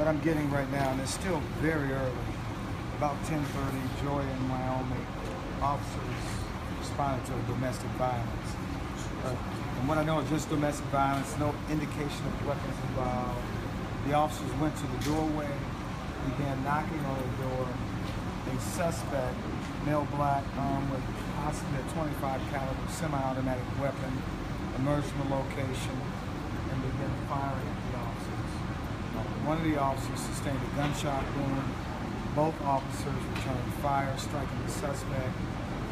what I'm getting right now, and it's still very early, about 10:30, Joy in Wyoming, officers responded to a domestic violence. And what I know is just domestic violence, no indication of weapons involved. The officers went to the doorway, began knocking on the door. A suspect, male black, armed with possibly a .25 caliber semi-automatic weapon, emerged from the location and began firing at the officers. One of the officers sustained a gunshot wound. Both officers returned fire, striking the suspect,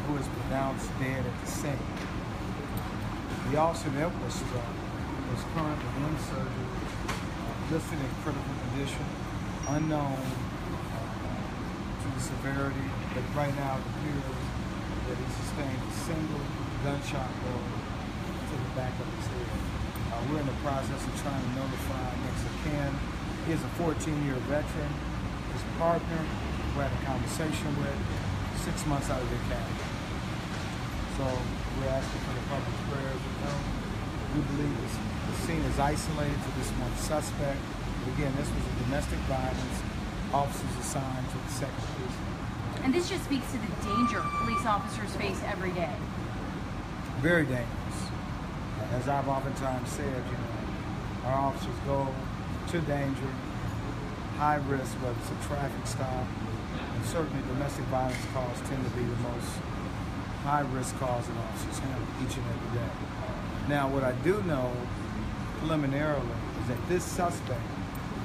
who is pronounced dead at the scene. The officer that was struck is currently in surgery, listed in critical condition, unknown to the severity, but right now it appears that he sustained a single gunshot wound to the back of his head. We're in the process of trying to notify next of kin. He is a 14-year veteran. His partner, who had a conversation with, 6 months out of the academy. So we're asking for the public's prayers. We believe the scene is isolated to this one suspect. But again, this was a domestic violence. Officers assigned to the second precinct. And this just speaks to the danger police officers face every day. Very dangerous. As I've oftentimes said, our officers go to danger, high risk, whether it's a traffic stop, and certainly domestic violence calls tend to be the most high-risk calls that officers handle each and every day. Now, what I do know preliminarily is that this suspect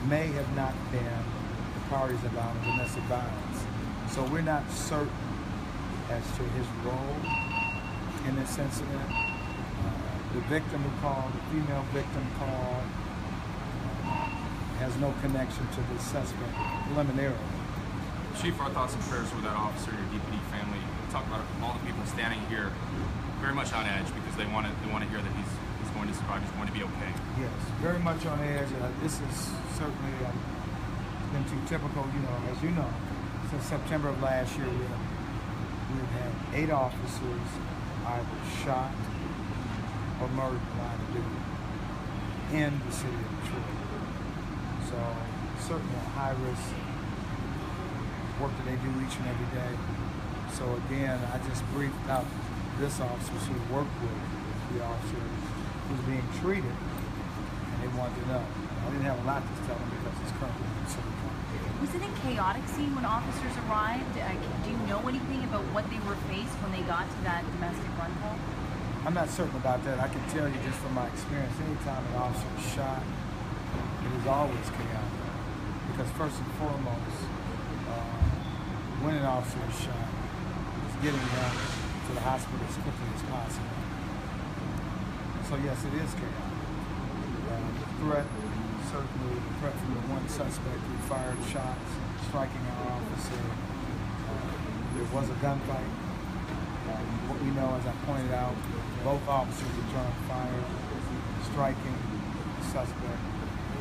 may have not been the parties involved in domestic violence. So we're not certain as to his role in this incident. The victim who called, the female victim called, has no connection to this suspect preliminarily. Chief, our thoughts and prayers with that officer, your DPD family. Talk about all the people standing here very much on edge because they want to hear that he's going to survive, he's going to be okay. Yes, very much on edge. This is certainly been too typical, as you know, since September of last year we've had 8 officers either shot or murdered in the line of duty in the city of Detroit. So certainly a high risk work that they do each and every day. So again, I just briefed out this officer who worked with the officer who's being treated, and they wanted to know. I didn't have a lot to tell them because it's currently in surgery. Was it a chaotic scene when officers arrived? Do you know anything about what they were faced when they got to that domestic run call? I'm not certain about that. I can tell you just from my experience, anytime an officer is shot, it is always chaotic. Because first and foremost, when an officer is shot, it's getting them to the hospital as quickly as possible. So yes, it is chaotic. The threat, certainly the threat from the one suspect who fired shots, striking our officer. There was a gunfight. What we know, as I pointed out, both officers returned fire, striking the suspect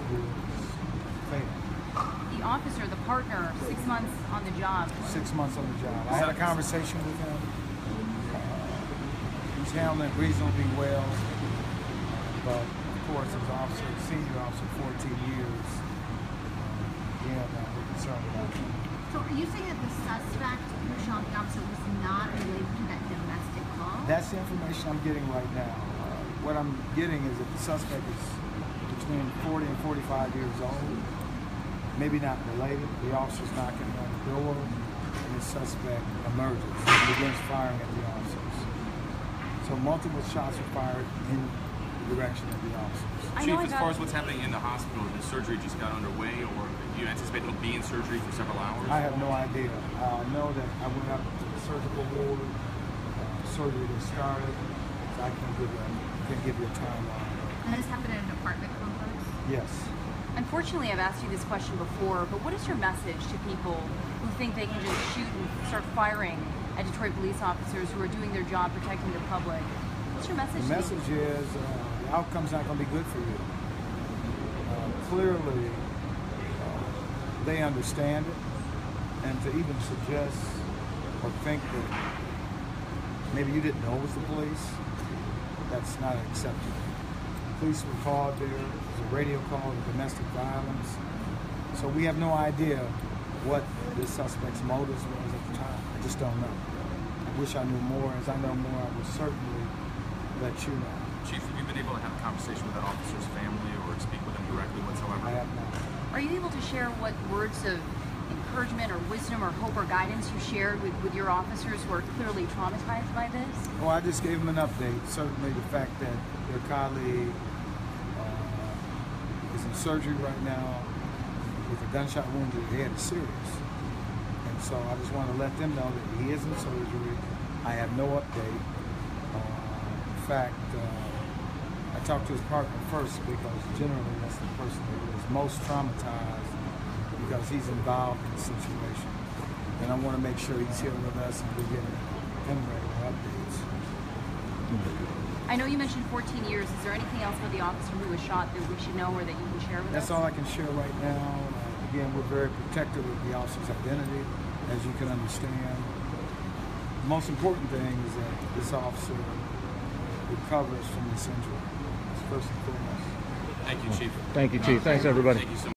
who was fatal. The officer, the partner, 6 months on the job. 6 months on the job. I had a conversation with him. He's handling it reasonably well, but of course, as an officer, senior officer, 14 years, we're concerned about him. So are you saying that the suspect who shot the officer was not related to that domestic call? That's the information I'm getting right now. What I'm getting is that the suspect is between 40 and 45 years old, maybe not related. The officer's knocking on the door, and the suspect emerges and begins firing at the officers. So multiple shots were fired in the direction of the officers. Chief, as far as what's happening in the hospital, the surgery just got underway, or do you anticipate he'll be in surgery for several hours? I have no idea. I know that I went up to the surgical ward, surgery has started, so I can't give you a timeline. And this happened in an apartment complex? Yes. Unfortunately, I've asked you this question before, but what is your message to people who think they can just shoot and start firing at Detroit police officers who are doing their job protecting the public? What's your message? The message is the outcome's not going to be good for you. Clearly, they understand it, and to even suggest or think that maybe you didn't know it was the police, that's not acceptable. Police were called there. It was a radio call of domestic violence. So we have no idea what the suspect's motives was at the time. I just don't know. I wish I knew more. As I know more, I will certainly let you know. Chief, have you been able to have a conversation with that officer's family or speak with him directly whatsoever? I have not. Are you able to share what words of encouragement or wisdom or hope or guidance you shared with your officers who are clearly traumatized by this? Well, I just gave them an update. Certainly the fact that their colleague is in surgery right now with a gunshot wound to the head is serious. And so I just want to let them know that he is in surgery. I have no update. In fact, I talked to his partner first because generally that's the person that is most traumatized because he's involved in the situation. And I want to make sure he's here with us and we're getting him regular updates. I know you mentioned 14 years. Is there anything else about the officer who was shot that we should know or that you can share with us? That's all I can share right now. Again, we're very protective of the officer's identity, as you can understand. The most important thing is that this officer recovers from this injury. That's first and foremost. Thank you, Chief. Thank you, Chief. Thanks, everybody. Thank you so much.